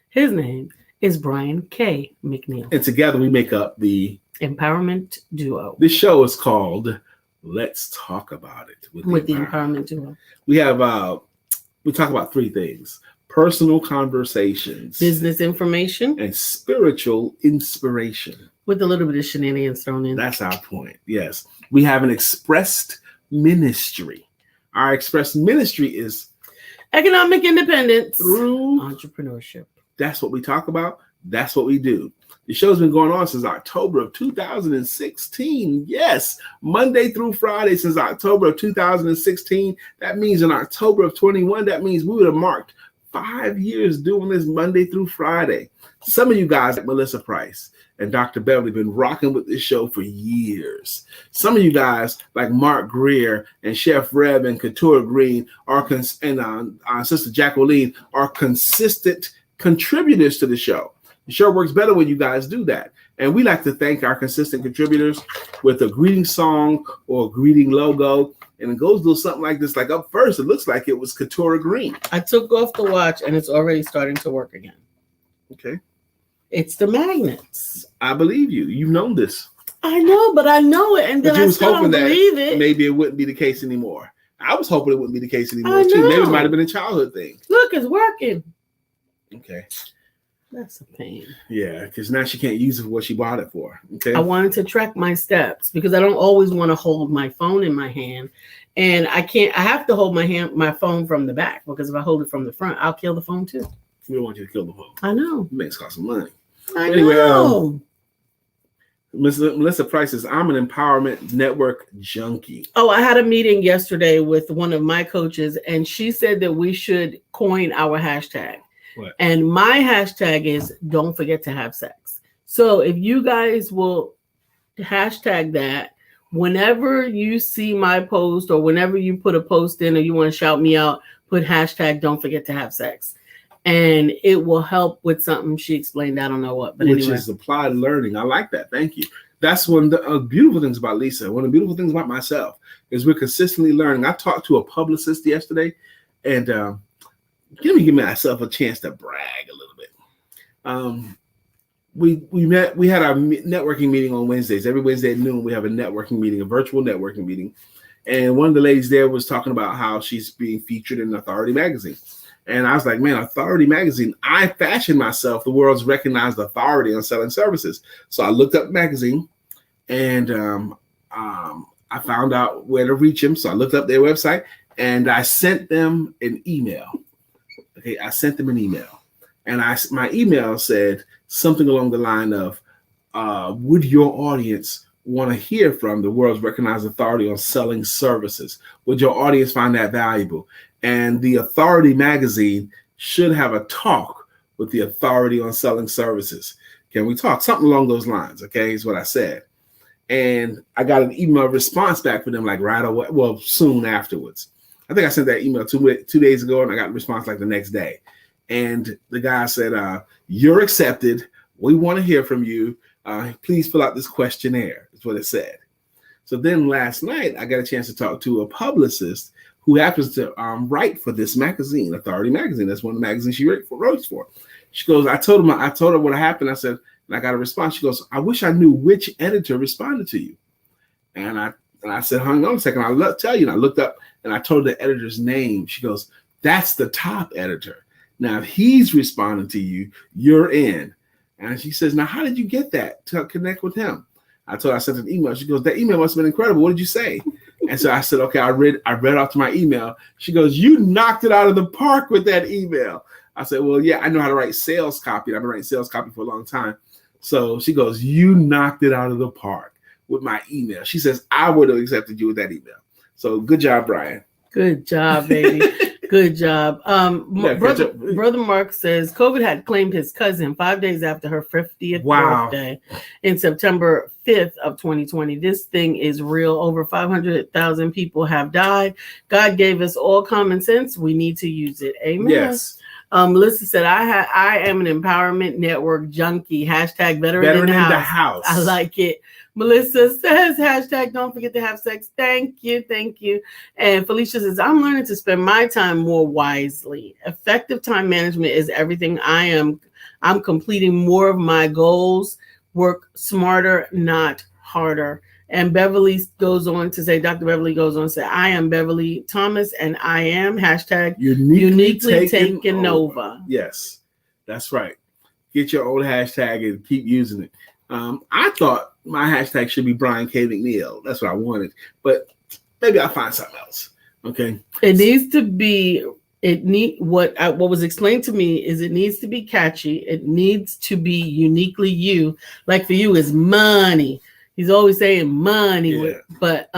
His name is Brian K. McNeill. And together we make up the Empowerment Duo. This show is called Let's Talk About It. With the Empowerment Duo. We have we talk about three things: personal conversations, business information, and spiritual inspiration. With a little bit of shenanigans thrown in. That's our point. Yes. We have an expressed ministry. Our expressed ministry is economic independence through entrepreneurship. That's what we talk about. That's what we do. The show's been going on since October of 2016. Yes, Monday through Friday since October of 2016. That means in October of 21, that means we would have marked 5 years doing this Monday through Friday. Some of you guys, like Melissa Price and Dr. Beverly, been rocking with this show for years. Some of you guys, like Mark Greer and Chef Reb and Katura Green, and Sister Jacqueline, are consistent contributors to the show. The show works better when you guys do that. And we like to thank our consistent contributors with a greeting song or a greeting logo. And it goes to something like this. Like up first, it looks like it was Katura Green. I took off the watch and it's already starting to work again. Okay. It's the magnets. I believe you. You've known this. I know, but I know it. And then I still don't believe it. Maybe it wouldn't be the case anymore. I was hoping it wouldn't be the case anymore too. Maybe it might have been a childhood thing. Look, it's working. Okay. That's a pain. Yeah, because now she can't use it for what she bought it for. Okay. I wanted to track my steps because I don't always want to hold my phone in my hand. And I have to hold my phone from the back because if I hold it from the front, I'll kill the phone too. We don't want you to kill the phone. I know. It makes cost some money. I know. Melissa Price says, I'm an empowerment network junkie. Oh, I had a meeting yesterday with one of my coaches, and she said that we should coin our hashtag. What? And my hashtag is don't forget to have sex. So if you guys will hashtag that, whenever you see my post or whenever you put a post in or you want to shout me out, put hashtag don't forget to have sex. And it will help with something she explained. I don't know what, but which anyway. is applied learning. I like that. Thank you. That's one of the beautiful things about Lisa. One of the beautiful things about myself is we're consistently learning. I talked to a publicist yesterday, and give myself a chance to brag a little bit. We had our networking meeting on Wednesdays. Every Wednesday at noon, we have a networking meeting, a virtual networking meeting. And one of the ladies there was talking about how she's being featured in Authority magazine. And I was like, man, Authority magazine, I fashioned myself the world's recognized authority on selling services. So I looked up the magazine and I found out where to reach them. So I looked up their website and I sent them an email. Okay, I sent them an email. And my email said something along the line of, would your audience want to hear from the world's recognized authority on selling services? Would your audience find that valuable? And the Authority magazine should have a talk with the authority on selling services. Can we talk? Something along those lines, okay, is what I said. And I got an email response back from them like right away, well, soon afterwards. I think I sent that email 2 days ago, and I got a response like the next day. And the guy said, you're accepted. We want to hear from you. Please fill out this questionnaire, is what it said. So then last night, I got a chance to talk to a publicist who happens to write for this magazine, Authority magazine. That's one of the magazines she wrote for. She goes, I told her what happened. I said, and I got a response. She goes, I wish I knew which editor responded to you. And I said, hang on a second. I'll tell you. And I looked up and I told the editor's name. She goes, that's the top editor. Now, if he's responding to you, you're in. And she says, now, how did you get that to connect with him? I told her I sent an email. She goes, that email must have been incredible. What did you say? And so I said, okay, I read off to my email. She goes, you knocked it out of the park with that email. I said, well, yeah, I know how to write sales copy. I've been writing sales copy for a long time. So she goes, you knocked it out of the park with my email. She says, I would have accepted you with that email. So good job, Brian. Good job, baby. Good job. Brother Mark says COVID had claimed his cousin 5 days after her 50th birthday in September 5th of 2020. This thing is real. Over 500,000 people have died. God gave us all common sense. We need to use it. Amen. Yes. Melissa said, I am an empowerment network junkie. Hashtag veteran in the house. I like it. Melissa says, hashtag don't forget to have sex. Thank you. Thank you. And Felicia says, I'm learning to spend my time more wisely. Effective time management is everything. I'm completing more of my goals. Work smarter, not harder. And Beverly goes on to say, Dr. Beverly goes on to say, I am Beverly Thomas, and I am hashtag uniquely taken over. Yes, that's right. Get your old hashtag and keep using it. I thought my hashtag should be Brian K. McNeill. That's what I wanted, but maybe I'll find something else. Okay. It needs to be. What was explained to me is it needs to be catchy. It needs to be uniquely you. Like for you is money. He's always saying money, but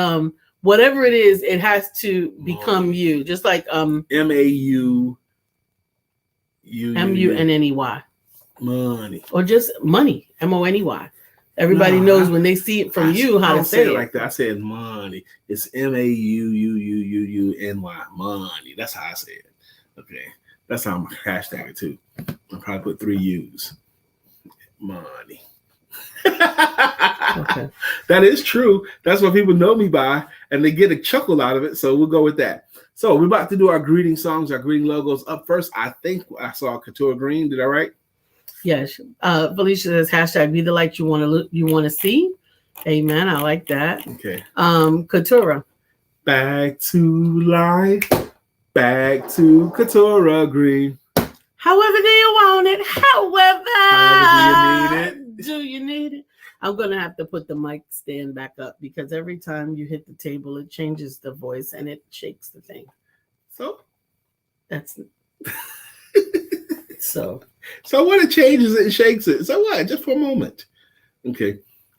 whatever it is, it has to become you. Just like MAU MUNNEY. Money. Or just money. MONEY. Everybody knows when they see it from you how to say it like that. I said money. It's MAUUUUNY. Money. That's how I say it. Okay. That's how I'm hashtag it too. I'll probably put 3 U's. Money. Okay. That is true. That's what people know me by, and they get a chuckle out of it. So we'll go with that. So we're about to do our greeting songs, our greeting logos. Up first, I think I saw Katura Green. Did I right? Yes. Felicia says hashtag be the light you want to see. Amen. I like that. Okay. Katura. Back to life. Back to Katura Green. However do you want it? However do you need it? I'm going to have to put the mic stand back up because every time you hit the table, it changes the voice and it shakes the thing. So what? It changes it and shakes it. So what? Just for a moment. Okay.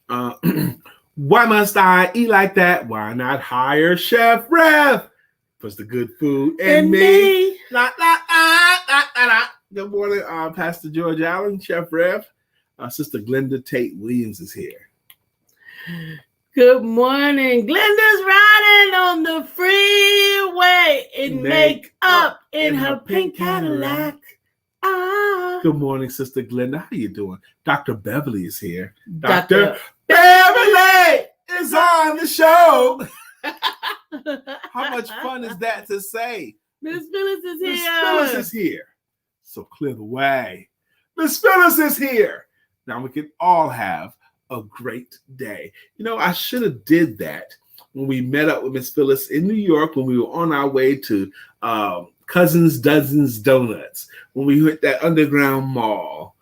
Why must I eat like that? Why not hire Chef Rev? Puts the good food in me. La, la, la, la, la, la. Good morning, Pastor George Allen, Chef Rev. Sister Glenda Tate Williams is here. Good morning. Glenda's riding on the freeway in makeup in her pink Cadillac. Good morning, Sister Glenda. How you doing? Dr. Beverly is here. Dr. Beverly is on the show. How much fun is that to say? Miss Phyllis is here. Miss Phyllis is here. So clear the way. Miss Phyllis is here. Now we can all have a great day. You know, I should have did that when we met up with Miss Phyllis in New York when we were on our way to Cousins Dozens Donuts. When we hit that underground mall,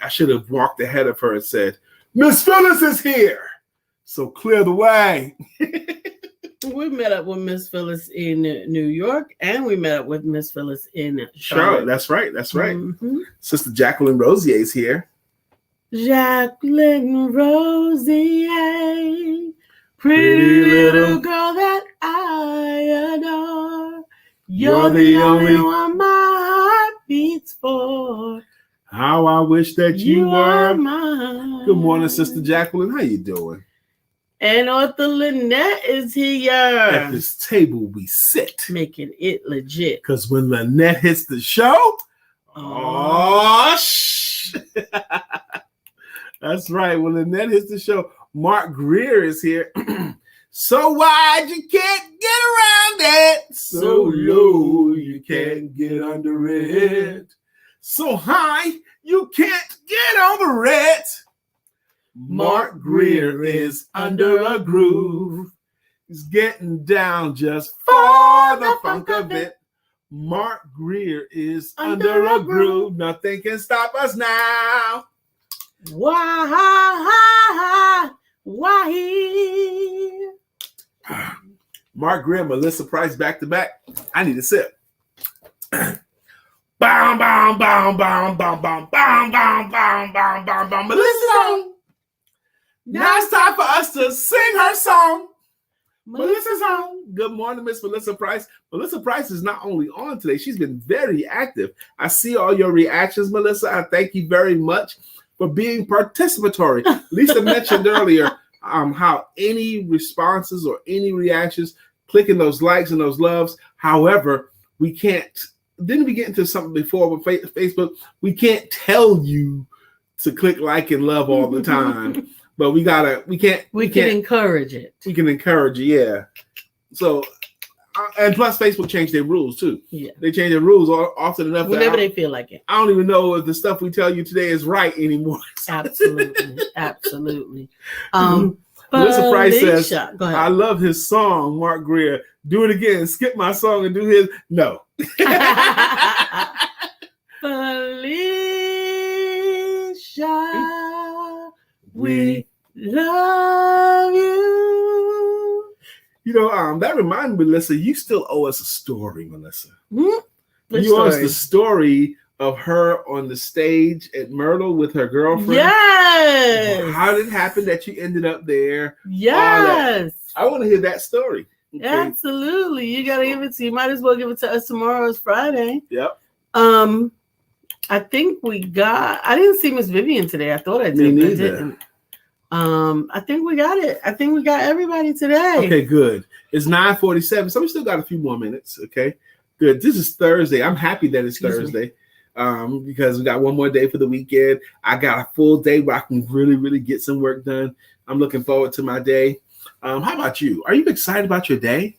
I should have walked ahead of her and said, Miss Phyllis is here. So clear the way. We met up with Miss Phyllis in New York, and we met up with Miss Phyllis in Charlotte. That's right. Mm-hmm. Sister Jacqueline Rosier is here. Jacqueline Rosier, pretty little girl that I adore. You're the only one my heart beats for. How I wish that you were mine. Good morning, Sister Jacqueline. How you doing? And Arthur Lynette is here. At this table we sit. Making it legit. Because when Lynette hits the show, that's right. When Lynette hits the show, Mark Greer is here. So wide you can't get around it. So low you can't get under it. So high you can't get over it. Mark Greer is under a groove. He's getting down just for the funk of it. Mark Greer is under a groove. Nothing can stop us now. Why? Mark Greer, Melissa Price back to back. I need a sip. Bam, bam, bam, bam, bam, bam, bam, bam, bam, bam, bam, bam. Melissa's on. Now it's time for us to sing her song. Melissa's on. Good morning, Miss Melissa Price. Melissa Price is not only on today, she's been very active. I see all your reactions, Melissa. I thank you very much for being participatory. Lisa mentioned earlier how any responses or any reactions, clicking those likes and those loves. However, we can't, didn't we get into something before with Facebook? We can't tell you to click like and love all the time. But we can encourage it. We can encourage it, yeah. So, and plus Facebook changed their rules too. Yeah. They change their rules often enough. Whenever they feel like it. I don't even know if the stuff we tell you today is right anymore. Absolutely. Absolutely. Melissa Price says, Go ahead. I love his song, Mark Greer. Do it again. Skip my song and do his. No. Felicia, we love you. You know, that reminds me, Melissa, you still owe us a story, Melissa. Mm-hmm. You owe us the story of her on the stage at Myrtle with her girlfriend. Yes. How did it happen that you ended up there? Yes. I want to hear that story. Okay. Absolutely. You got to give it to you. Might as well give it to us tomorrow. It's Friday. Yep. I think I didn't see Miss Vivian today. I thought I did. Me neither. I didn't. I think we got it. I think we got everybody today. Okay, good. It's 9:47, so we still got a few more minutes. Okay, good. This is Thursday. I'm happy that it's Thursday because we got one more day for the weekend. I got a full day where I can really, really get some work done. I'm looking forward to my day. How about you? Are you excited about your day?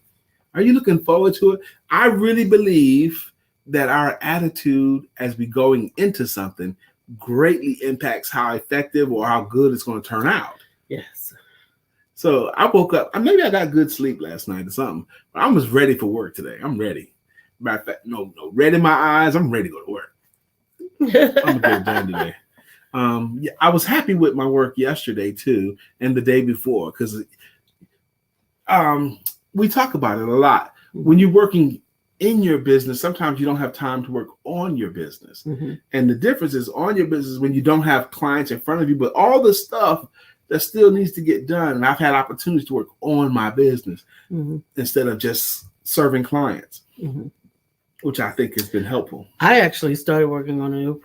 Are you looking forward to it? I really believe that our attitude as we going into something greatly impacts how effective or how good it's going to turn out. Yes. So I woke up, maybe I got good sleep last night or something, but I was ready for work today. I'm ready. Matter of fact, no, red in my eyes. I'm ready to go to work. I'm going to get it done today. Yeah, I was happy with my work yesterday too, and the day before, because we talk about it a lot. When you're working in your business, sometimes you don't have time to work on your business. Mm-hmm. And the difference is on your business when you don't have clients in front of you, but all the stuff that still needs to get done. And I've had opportunities to work on my business instead of just serving clients, which I think has been helpful. I actually started working on a new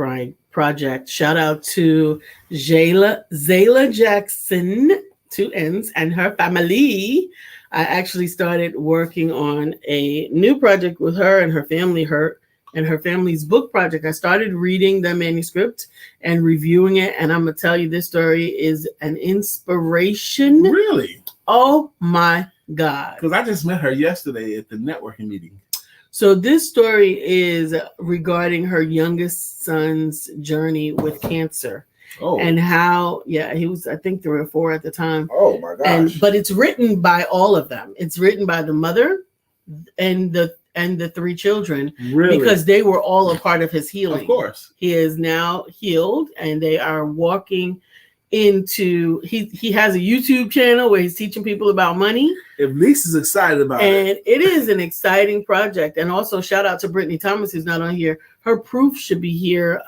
project. Shout out to Zayla Jackson, 2 N's, and her family. I actually started working on a new project with her and her family, her family's book project. I started reading the manuscript and reviewing it, and I'm going to tell you, this story is an inspiration. Really? Oh, my God. Because I just met her yesterday at the networking meeting. So this story is regarding her youngest son's journey with cancer. Oh. And how, he was, I think, 3 or 4 at the time. Oh my gosh! But it's written by all of them. It's written by the mother and the 3 children, really? Because they were all a part of his healing. Of course, he is now healed, and they are walking into. He has a YouTube channel where he's teaching people about money. If Lisa's excited about it, and it is an exciting project. And also, shout out to Brittany Thomas, who's not on here. Her proof should be here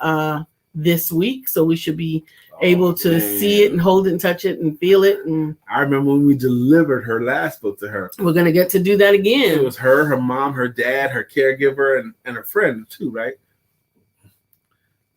this week, so we should be able to see it and hold it and touch it and feel it. And I remember when we delivered her last book to her. We're gonna get to do that again. It was her mom, her dad, her caregiver, and her friend too, right?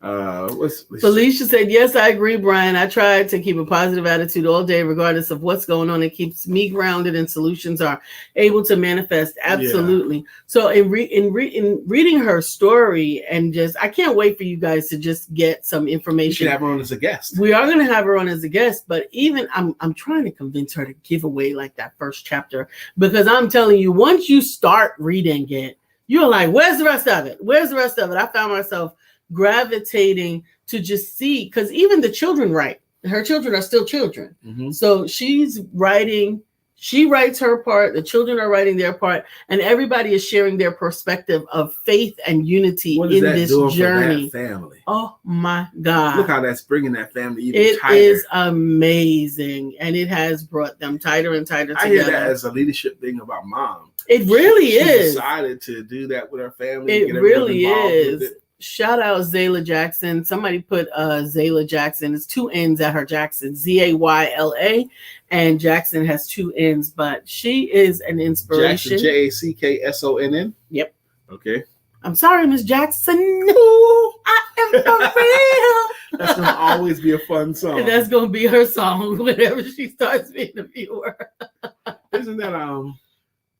Felicia said, yes, I agree, Brian. I try to keep a positive attitude all day, regardless of what's going on. It keeps me grounded, and solutions are able to manifest. Absolutely. Yeah. So in reading her story, and I can't wait for you guys to just get some information. You can have her on as a guest. We are going to have her on as a guest, but even I'm trying to convince her to give away like that first chapter, because I'm telling you, once you start reading it, you're like, where's the rest of it? Where's the rest of it? I found myself gravitating to just see, because even the children write. Her children are still children. Mm-hmm. So she's writing, she writes her part, the children are writing their part, and everybody is sharing their perspective of faith and unity in this journey. For that family? Oh my God. Look how that's bringing that family even tighter. It is amazing. And it has brought them tighter and tighter together. I hear that as a leadership thing about mom. It really is. She decided to do that with her family. It really is. Shout out Zayla Jackson. Somebody put Zayla Jackson. It's 2 N's at her Jackson, Zayla, and Jackson has 2 N's, but she is an inspiration. Jackson, Jackson. Yep. Okay. I'm sorry, Miss Jackson. Ooh, I am for real. That's gonna always be a fun song. And that's gonna be her song whenever she starts being a viewer. Isn't that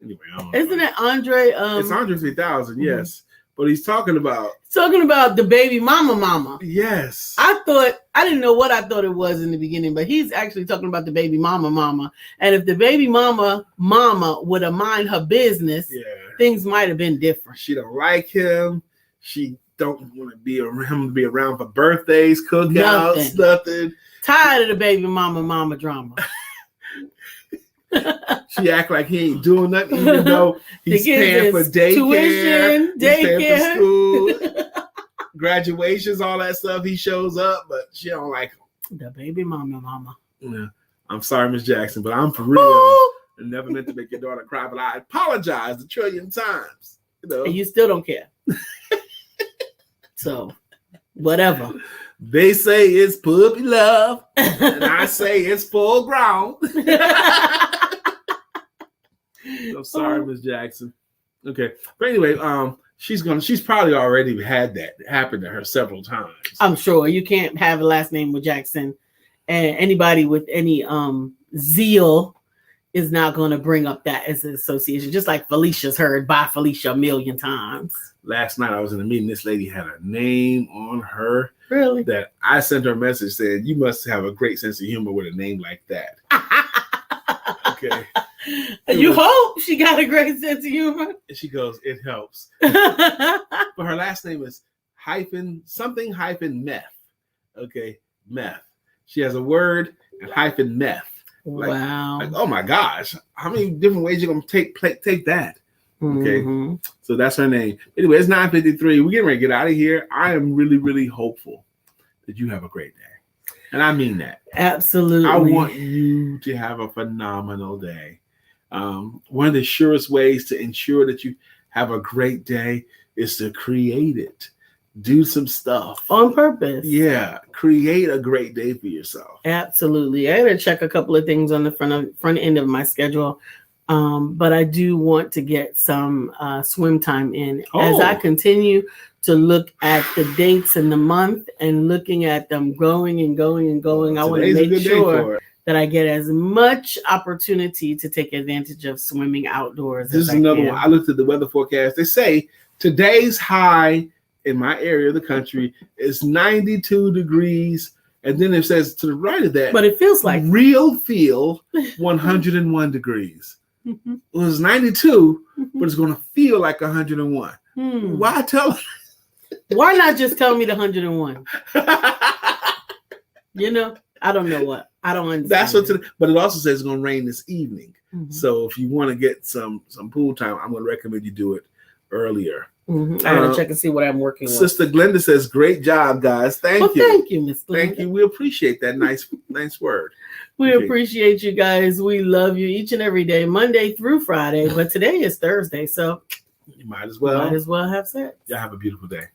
anyway? I don't know. Isn't it Andre? It's Andre 3000. Yes. But he's talking about the baby mama. Yes. I didn't know what I thought it was in the beginning, but he's actually talking about the baby mama. And if the baby mama would have mind her business, things might have been different. She don't like him. She don't want to be around for birthdays, cookouts, nothing. Tired of the baby mama drama. She act like he ain't doing nothing, even though he's paying for daycare, tuition, daycare, for school, graduations, all that stuff. He shows up, but she don't like him. The baby mama. Yeah. I'm sorry, Miss Jackson, but I'm for real. I never meant to make your daughter cry, but I apologize 1 trillion times. You know, and you still don't care. So, whatever. They say it's puppy love, and I say it's full ground. I'm sorry, Miss Jackson. Okay, but anyway, she's probably already had that happen to her several times. I'm sure you can't have a last name with Jackson, and anybody with any zeal is not going to bring up that as an association. Just like Felicia's heard by Felicia 1,000,000 times. Last night I was in a meeting. This lady had a name on her. Really? That I sent her a message saying, "You must have a great sense of humor with a name like that." Okay. You hope she got a great sense of humor. And she goes, "It helps." But her last name is -meth. Okay, meth. She has a word and -meth. Wow. Like, oh my gosh, how many different ways you gonna take that? Okay, so that's her name. Anyway, it's 9:53. We're getting ready to get out of here. I am really, really hopeful that you have a great day, and I mean that. Absolutely. I want you to have a phenomenal day. One of the surest ways to ensure that you have a great day is to create it. Do some stuff on purpose. Yeah, create a great day for yourself. Absolutely. I got to check a couple of things on the front end of my schedule, but I do want to get some swim time in as I continue to look at the dates in the month and looking at them going and going and going. I want to make sure that I get as much opportunity to take advantage of swimming outdoors. This is another one. I looked at the weather forecast. They say today's high in my area of the country is 92 degrees. And then it says to the right of that, but it feels like feel 101 degrees. Mm-hmm. It was 92, but it's going to feel like 101. Why Why not just tell me the 101? I don't know what. I don't understand. That's what. But it also says it's going to rain this evening. Mm-hmm. So if you want to get some pool time, I'm going to recommend you do it earlier. Mm-hmm. I gotta check and see what I'm working with. Sister Glenda says, "Great job, guys. Thank you. Thank you, Miss Glenda. Thank you. We appreciate that nice word. We appreciate you guys. We love you each and every day, Monday through Friday. But today is Thursday, so you might as well have sex. Y'all have a beautiful day.